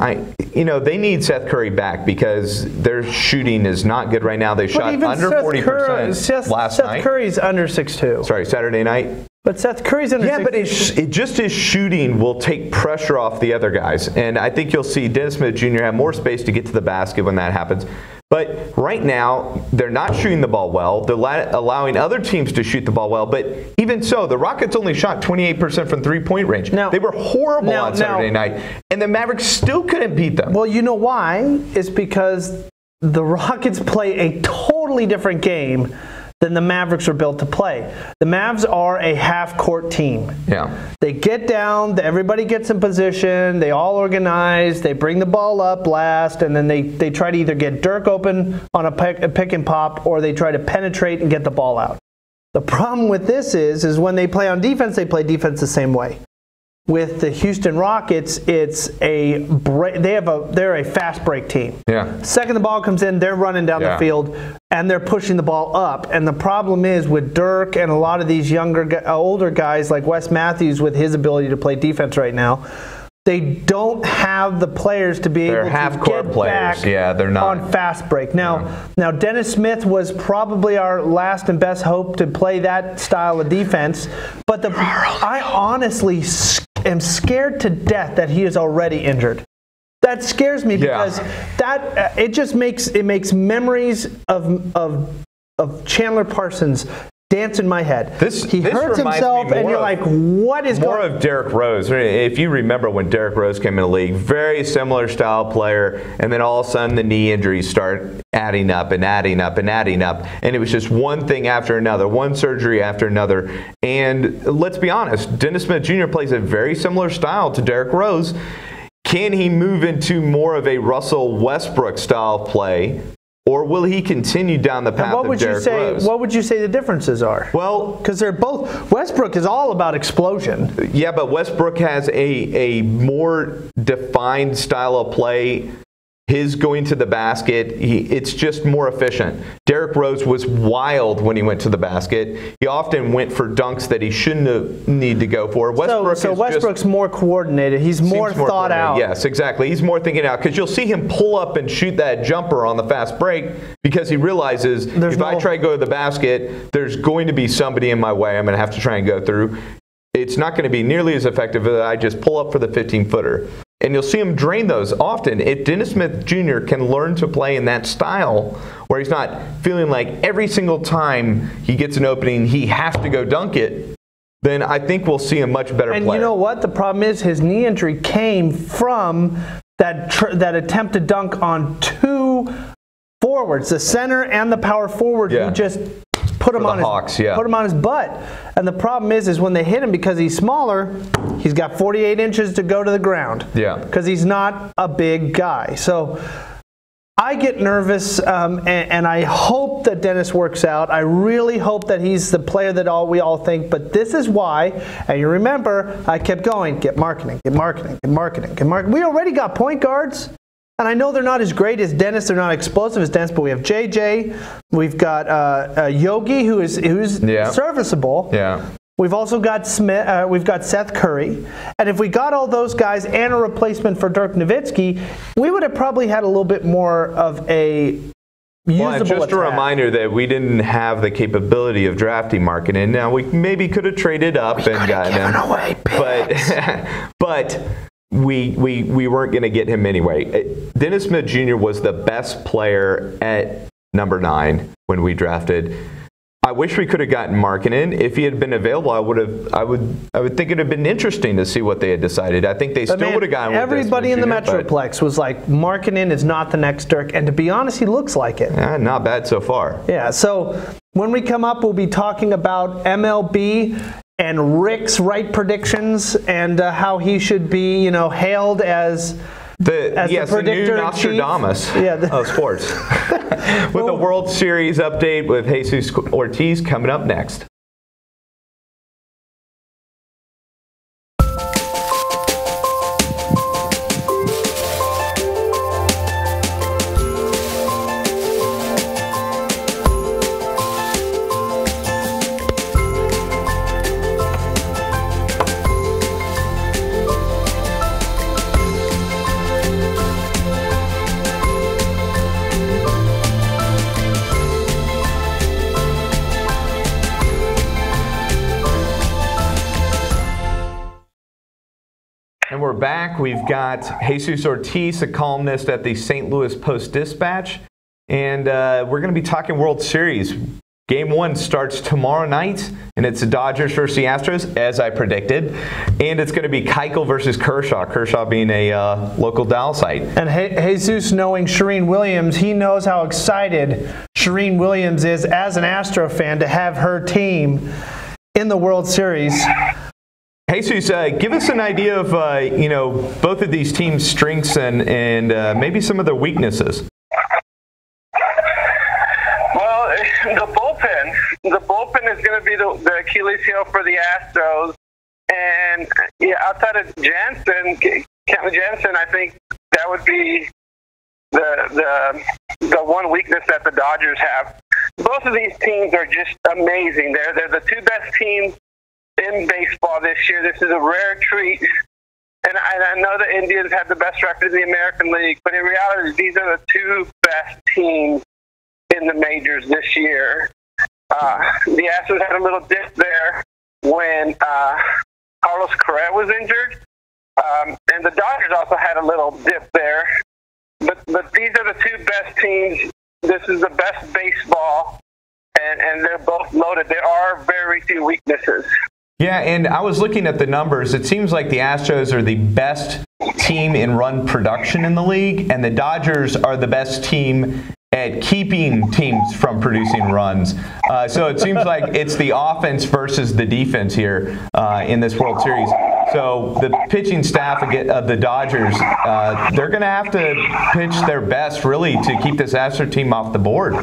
They need Seth Curry back because their shooting is not good right now. They shot under 40% last night. Seth Curry's under 6'2". Sorry, Saturday night. But Seth Curry's under 6'2". Yeah, but it just his shooting will take pressure off the other guys. And I think you'll see Dennis Smith Jr. have more space to get to the basket when that happens. But right now, they're not shooting the ball well. They're allowing other teams to shoot the ball well. But even so, the Rockets only shot 28% from three-point range. They were horrible on Saturday night, and the Mavericks still couldn't beat them. Well, you know why? It's because the Rockets play a totally different game than the Mavericks were built to play. The Mavs are a half-court team. Yeah. They get down, everybody gets in position, they all organize, they bring the ball up last, and then they try to either get Dirk open on a pick and pop, or they try to penetrate and get the ball out. The problem with this is when they play on defense, they play defense the same way. with the Houston Rockets, they're a fast break team. Yeah. Second the ball comes in, they're running down the field and they're pushing the ball up. And the problem is with Dirk and a lot of these older guys like Wes Matthews with his ability to play defense right now, they don't have the players to be able to get back they're not on fast break. Now, Dennis Smith was probably our last and best hope to play that style of defense. But I honestly am scared to death that he is already injured. That scares me because it just makes memories of Chandler Parsons dance in my head. He hurts himself, and you're like, what is going on? More of Derrick Rose. If you remember when Derrick Rose came in the league, very similar style player, and then all of a sudden the knee injuries start adding up and adding up and adding up. And it was just one thing after another, one surgery after another. And let's be honest, Dennis Smith Jr. plays a very similar style to Derrick Rose. Can he move into more of a Russell Westbrook style play? Or will he continue down the path of Derrick Rose? What would you say the differences are? Well, because they're both. Westbrook is all about explosion. Yeah, but Westbrook has a more defined style of play. His going to the basket, it's just more efficient. Derrick Rose was wild when he went to the basket. He often went for dunks that he shouldn't need to go for. So Westbrook's more coordinated. He's more thought out. Yes, exactly. He's more thinking out because you'll see him pull up and shoot that jumper on the fast break because he realizes if I try to go to the basket, there's going to be somebody in my way I'm going to have to try and go through. It's not going to be nearly as effective as I just pull up for the 15-footer. And you'll see him drain those often. If Dennis Smith Jr. can learn to play in that style where he's not feeling like every single time he gets an opening, he has to go dunk it, then I think we'll see a much better player. And you know what? The problem is his knee injury came from that attempt to dunk on two forwards, the center and the power forward, who just put him on his butt. And the problem is when they hit him, because he's smaller, he's got 48 inches to go to the ground. Yeah. Because he's not a big guy. So I get nervous, and I hope that Dennis works out. I really hope that he's the player that we all think. But this is why, and you remember, I kept going, get marketing, get marketing, get marketing, get marketing. We already got point guards. And I know they're not as great as Dennis, they're not explosive as Dennis, but we have JJ, we've got Yogi, who's serviceable. Yeah. We've also got we've got Seth Curry, and if we got all those guys and a replacement for Dirk Nowitzki, we would have probably had a little bit more of a usable just attack. A reminder that we didn't have the capability of drafting marketing. Now we maybe could have traded up and gotten him, away but. We weren't going to get him anyway. Dennis Smith Jr. was the best player at number 9 when we drafted. I wish we could have gotten Markkanen. If he had been available, I would think it would have been interesting to see what they had decided. I think they still would have gotten with everybody in the Metroplex was like, Markkanen is not the next Dirk, and to be honest, he looks like it. Yeah, not bad so far. Yeah, so when we come up, we'll be talking about MLB and Rick's right predictions and how he should be, hailed as the predictor new Nostradamus of sports. With a World Series update with Jesus Ortiz coming up next. And we're back. We've got Jesus Ortiz, a columnist at the St. Louis Post-Dispatch. And we're going to be talking World Series. Game 1 starts tomorrow night, and it's the Dodgers versus the Astros, as I predicted. And it's going to be Keuchel versus Kershaw, Kershaw being a local Dallasite. And Jesus, knowing Shereen Williams, he knows how excited Shereen Williams is as an Astro fan to have her team in the World Series. Jesus, give us an idea of both of these teams' strengths and maybe some of their weaknesses. Well, the bullpen is going to be the Achilles heel for the Astros. And outside of Jansen, I think that would be the one weakness that the Dodgers have. Both of these teams are just amazing. They're the two best teams in baseball this year. This is a rare treat. And I know the Indians have the best record in the American League, but in reality, these are the two best teams in the majors this year. The Astros had a little dip there when Carlos Correa was injured, and the Dodgers also had a little dip there. But these are the two best teams. This is the best baseball, and they're both loaded. There are very few weaknesses. Yeah, and I was looking at the numbers. It seems like the Astros are the best team in run production in the league, and the Dodgers are the best team at keeping teams from producing runs. So it seems like it's the offense versus the defense here in this World Series. So the pitching staff of the Dodgers, they're going to have to pitch their best, really, to keep this Astros team off the board. No,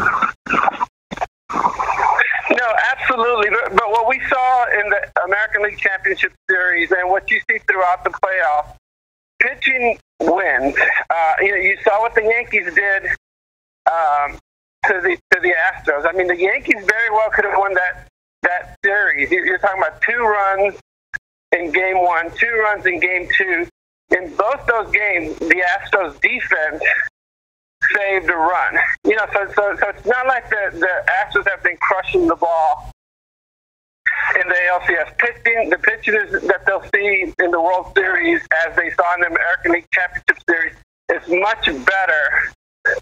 absolutely. But what we saw in the American League Championship Series and what you see throughout the playoffs, pitching wins. You saw what the Yankees did to the Astros. I mean, the Yankees very well could have won that series. You're talking about 2 runs in Game 1, 2 runs in Game 2. In both those games, the Astros defense saved a run. So it's not like the Astros have been crushing the ball in the ALCS. The pitches that they'll see in the World Series, as they saw in the American League Championship Series, is much better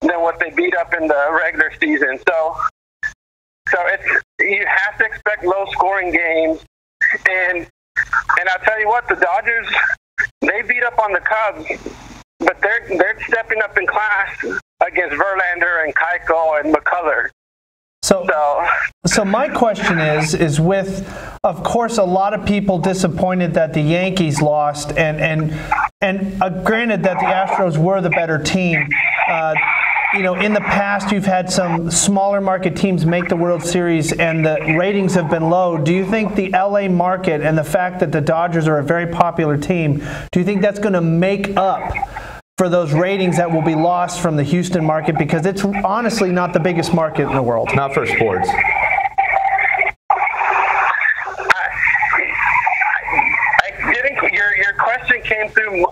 than what they beat up in the regular season. So you have to expect low-scoring games. And I'll tell you what, the Dodgers, they beat up on the Cubs, but they're stepping up in class against Verlander and Keuchel and McCullers. So my question is with, of course, a lot of people disappointed that the Yankees lost, and granted that the Astros were the better team. In the past, you've had some smaller market teams make the World Series, and the ratings have been low. Do you think the LA market and the fact that the Dodgers are a very popular team, do you think that's going to make up for those ratings that will be lost from the Houston market? Because it's honestly not the biggest market in the world. Not for sports. I didn't. Your question came through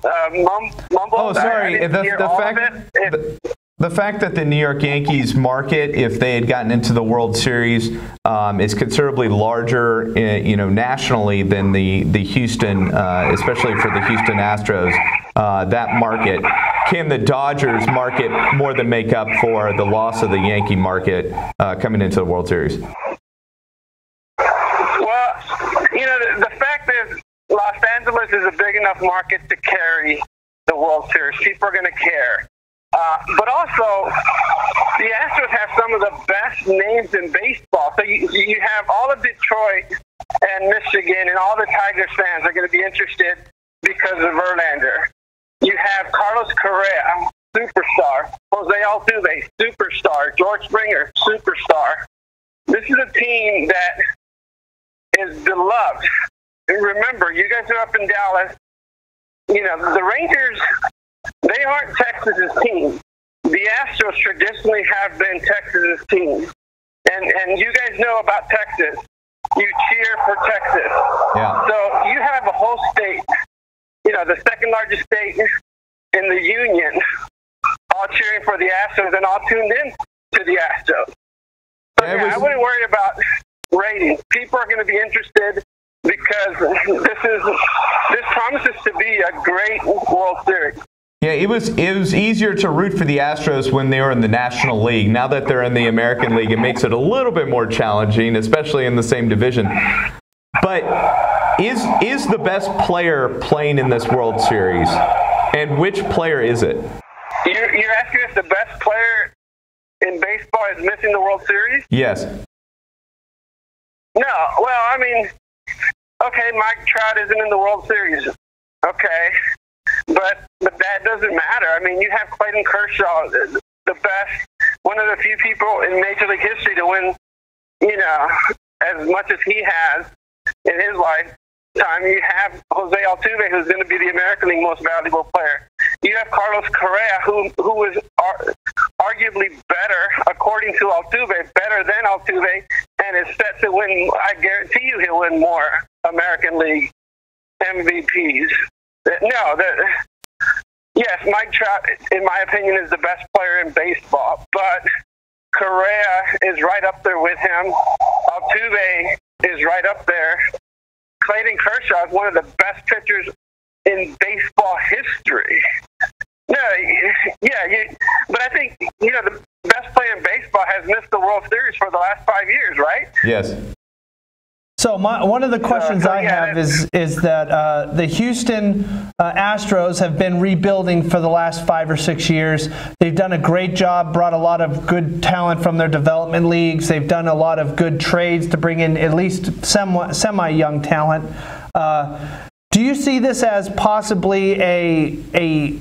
mumble. Oh, sorry. The fact that the New York Yankees market, if they had gotten into the World Series, is considerably larger, nationally than the Houston, especially for the Houston Astros. That market. Can the Dodgers market more than make up for the loss of the Yankee market coming into the World Series? Well, the fact is, Los Angeles is a big enough market to carry the World Series. People are going to care. But also, the Astros have some of the best names in baseball. So you have all of Detroit and Michigan, and all the Tigers fans are going to be interested because of Verlander. You have Carlos Correa, superstar. Jose Altuve, superstar. George Springer, superstar. This is a team that is beloved. And remember, you guys are up in Dallas. The Rangers, they aren't Texas's team. The Astros traditionally have been Texas's team. And you guys know about Texas. You cheer for Texas. Yeah. So you have a whole state, the second largest state in the union, all cheering for the Astros and all tuned in to the Astros. So I wouldn't worry about ratings. People are going to be interested because this promises to be a great World Series. Yeah, it was easier to root for the Astros when they were in the National League. Now that they're in the American League, it makes it a little bit more challenging, especially in the same division. But is the best player playing in this World Series? And which player is it? You're asking if the best player in baseball is missing the World Series? Yes. No. Well, okay, Mike Trout isn't in the World Series. Okay. But that doesn't matter. You have Clayton Kershaw, the best, one of the few people in Major League history to win, as much as he has in his life. time, you have Jose Altuve, who's going to be the American League most valuable player. You have Carlos Correa, who is arguably better, according to Altuve, better than Altuve, and is set to win. I guarantee you he'll win more American League MVPs. Yes, Mike Trout, in my opinion, is the best player in baseball, but Correa is right up there with him. Altuve is right up there. Clayton Kershaw is one of the best pitchers in baseball history. But I think, the best player in baseball has missed the World Series for the last 5 years, right? Yes. So one of the questions I have is that the Houston Astros have been rebuilding for the last 5 or 6 years. They've done a great job, brought a lot of good talent from their development leagues. They've done a lot of good trades to bring in at least semi-young talent. Do you see this as possibly a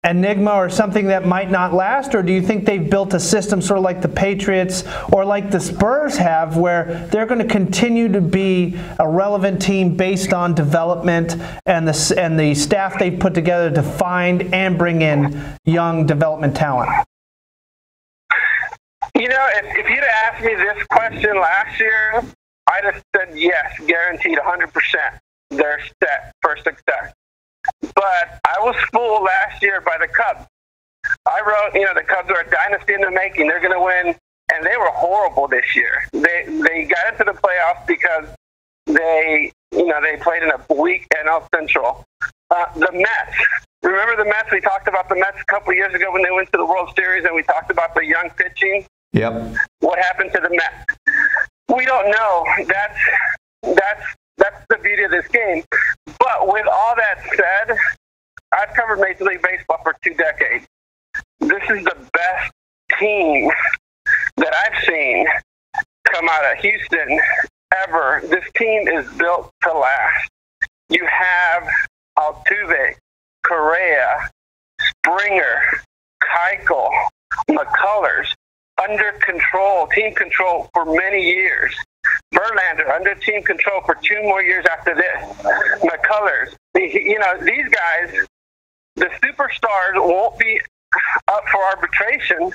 enigma or something that might not last, or do you think they've built a system sort of like the Patriots or like the Spurs have, where they're going to continue to be a relevant team based on development and the staff they've put together to find and bring in young development talent? If you'd have asked me this question last year, I'd have said yes, guaranteed 100%. They're set for success. But I was fooled last year by the Cubs. I wrote, the Cubs are a dynasty in the making. They're going to win, and they were horrible this year. They got into the playoffs because they played in a weak NL Central. The Mets. Remember the Mets? We talked about the Mets a couple of years ago when they went to the World Series, and we talked about the young pitching. Yep. What happened to the Mets? We don't know. That's the beauty of this game. But with all that said, I've covered Major League Baseball for 2 decades. This is the best team that I've seen come out of Houston ever. This team is built to last. You have Altuve, Correa, Springer, Keuchel, McCullers under control, team control for many years. Verlander under team control for 2 more years after this. McCullers, these guys, the superstars won't be up for arbitration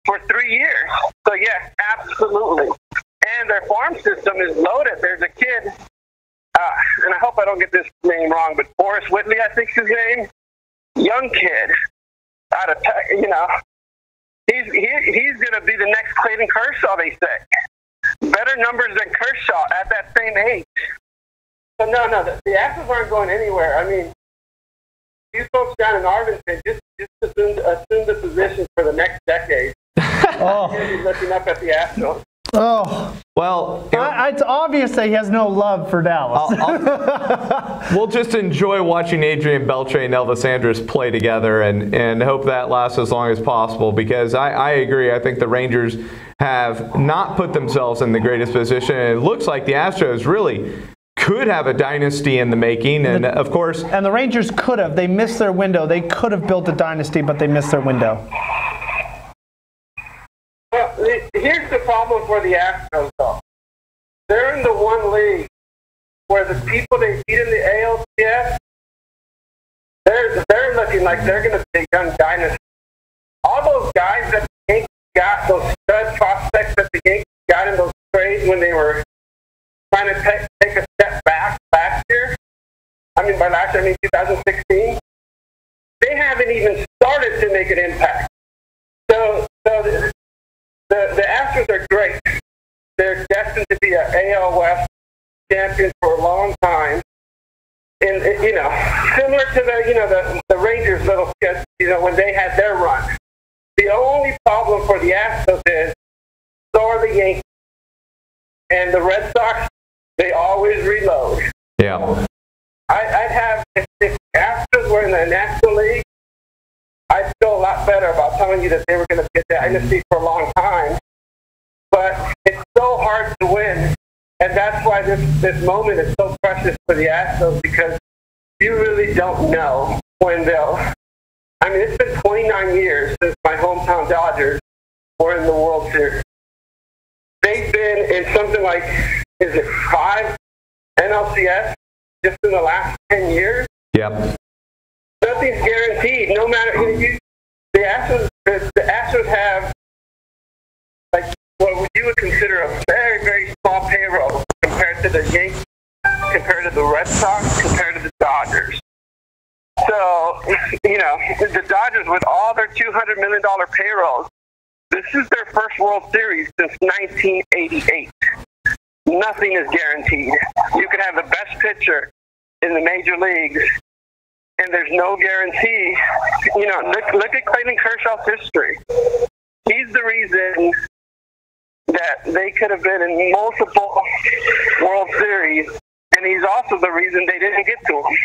for 3 years. So yeah, absolutely. And their farm system is loaded. There's a kid, and I hope I don't get this name wrong, but Forrest Whitley, I think his name, young kid, out of he's going to be the next Clayton Kershaw, they say. Better numbers than Kershaw at that same age. So no, the Astros aren't going anywhere. I mean, you folks down in Arlington just assume the position for the next decade. You're going to be looking up at the Astros. Oh. Well, it's obvious that he has no love for Dallas. We'll just enjoy watching Adrian Beltre and Elvis Andrus play together and hope that lasts as long as possible, because I agree. I think the Rangers have not put themselves in the greatest position. And it looks like the Astros really could have a dynasty in the making, and of course... And the Rangers could have. They missed their window. They could have built a dynasty, but they missed their window. Well, here's the problem for the Astros, though. They're in the one league where the people they beat in the ALCS, they're looking like they're going to be a young dynasty. All those guys that the Yankees got, those stud prospects that the Yankees got in those trades when they were trying to take a step back last year, by last year, 2016, they haven't even started to make an impact. So the Astros are great. They're destined to be an AL West champion for a long time. And similar to the Rangers little sketch, when they had their run. The only problem for the Astros is so are the Yankees. And the Red Sox, they always reload. Yeah. I'd have, if the Astros were in the National League, I'd feel a lot better about telling you that they were going to be a dynasty for a long time. But it's so hard to win. And that's why this moment is so precious for the Astros, because you really don't know when they'll... it's been 29 years since my hometown Dodgers were in the World Series. They've been in something like, is it 5 NLCS just in the last 10 years. Yep. Nothing's guaranteed. No matter the Astros have like what you would consider a very, very small payroll compared to the Yankees, compared to the Red Sox, compared to the Dodgers. So, the Dodgers, with all their $200 million payrolls, this is their first World Series since 1988. Nothing is guaranteed. You could have the best pitcher in the major leagues, and there's no guarantee. Look at Clayton Kershaw's history. He's the reason that they could have been in multiple World Series, and he's also the reason they didn't get to him.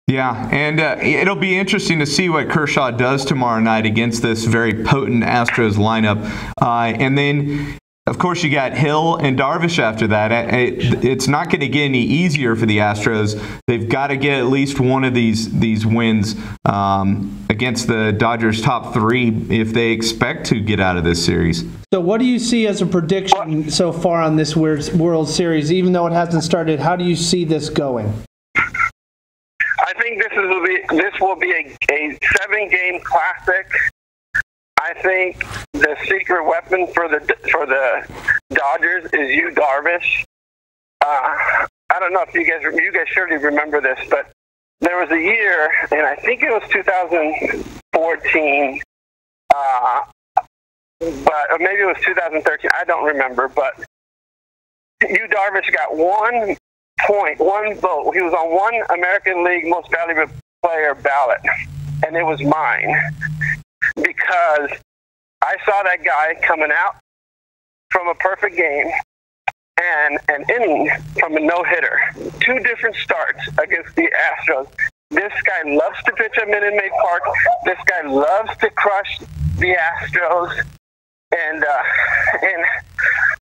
Yeah, and it'll be interesting to see what Kershaw does tomorrow night against this very potent Astros lineup. And then, of course, you got Hill and Darvish after that. It's not going to get any easier for the Astros. They've got to get at least one of these wins against the Dodgers' top three if they expect to get out of this series. So what do you see as a prediction so far on this World Series? Even though it hasn't started, how do you see this going? I think this will be a 7-game classic. I think the secret weapon for the Dodgers is Yu Darvish. I don't know if you guys surely remember this, but there was a year, and I think it was 2014, or maybe it was 2013. I don't remember, but Yu Darvish got 1 point, 1 vote. He was on one American League Most Valuable Player ballot, and it was mine because I saw that guy coming out from a perfect game and an inning from a no-hitter. 2 different starts against the Astros. This guy loves to pitch at Minute Maid Park. This guy loves to crush the Astros, and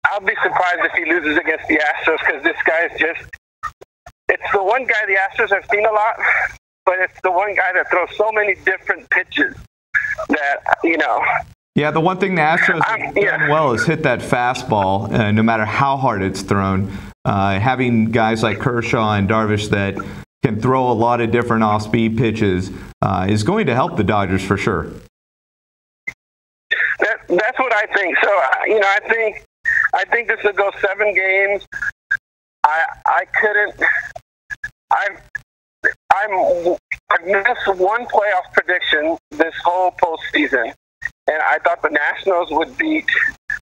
I'll be surprised if he loses against the Astros because this guy is it's the one guy the Astros have seen a lot, but it's the one guy that throws so many different pitches that, Yeah, the one thing the Astros have done well is hit that fastball, no matter how hard it's thrown. Having guys like Kershaw and Darvish that can throw a lot of different off-speed pitches is going to help the Dodgers for sure. That's what I think. So, I think this will go 7 games. I've missed one playoff prediction this whole postseason, and I thought the Nationals would beat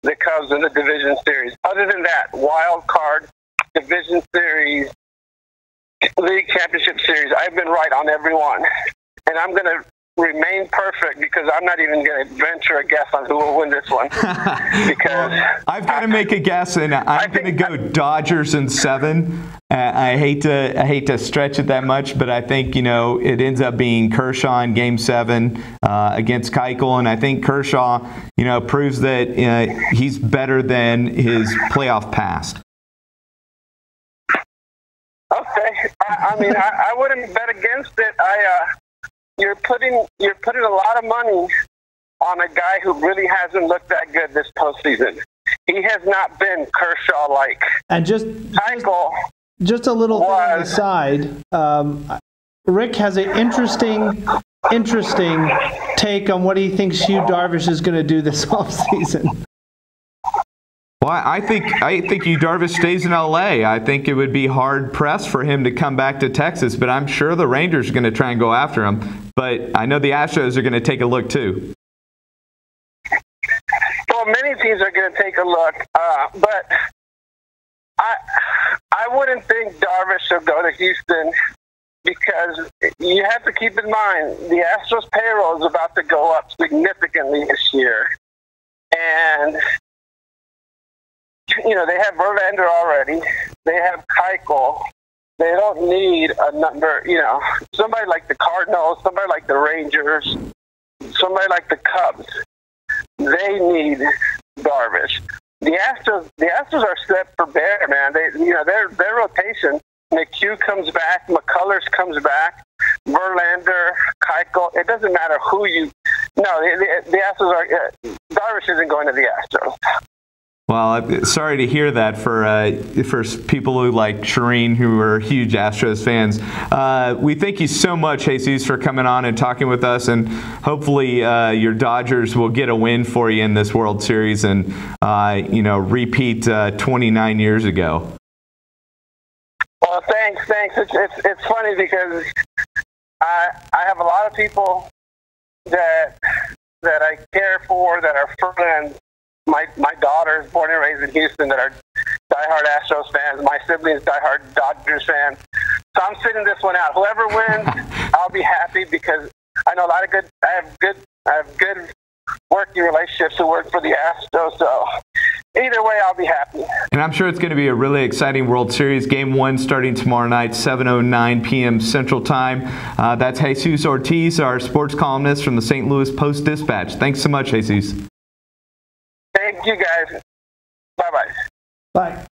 the Cubs in the division series. Other than that, wild card, division series, league championship series, I've been right on every one, and I'm going to remain perfect because I'm not even going to venture a guess on who will win this one. Because I've got to make a guess, and I'm going to go Dodgers in 7. I hate to stretch it that much, but I think it ends up being Kershaw in Game 7 against Keuchel, and I think Kershaw proves that he's better than his playoff past. Okay, I wouldn't bet against it. You're putting a lot of money on a guy who really hasn't looked that good this postseason. He has not been Kershaw-like. And just a little thing on the side. Rick has an interesting take on what he thinks Yu Darvish is going to do this offseason. Well, I think Yu Darvish stays in L.A. I think it would be hard pressed for him to come back to Texas, but I'm sure the Rangers are going to try and go after him. But I know the Astros are going to take a look too. Well, many teams are going to take a look, but I wouldn't think Darvish will go to Houston because you have to keep in mind the Astros payroll is about to go up significantly this year, and they have Verlander already. They have Keuchel. They don't need a number, somebody like the Cardinals, somebody like the Rangers, somebody like the Cubs. They need Darvish. The Astros are set for bear, man. Their rotation. McHugh comes back, McCullers comes back, Verlander, Keuchel. It doesn't matter who you. No, the Astros are. Darvish isn't going to the Astros. Well, sorry to hear that for people who like Shireen, who are huge Astros fans. We thank you so much, Jesus, for coming on and talking with us, and hopefully your Dodgers will get a win for you in this World Series and repeat 29 years ago. Well, thanks. It's funny because I have a lot of people that I care for that are friends. My daughter is born and raised in Houston that are diehard Astros fans. My siblings diehard Dodgers fans. So I'm sitting this one out. Whoever wins, I'll be happy because I know I have good working relationships who work for the Astros. So either way, I'll be happy. And I'm sure it's going to be a really exciting World Series. Game 1 starting tomorrow night, 7:09 p.m. Central Time. That's Jesus Ortiz, our sports columnist from the St. Louis Post-Dispatch. Thanks so much, Jesus. Thank you, guys. Bye-bye. Bye.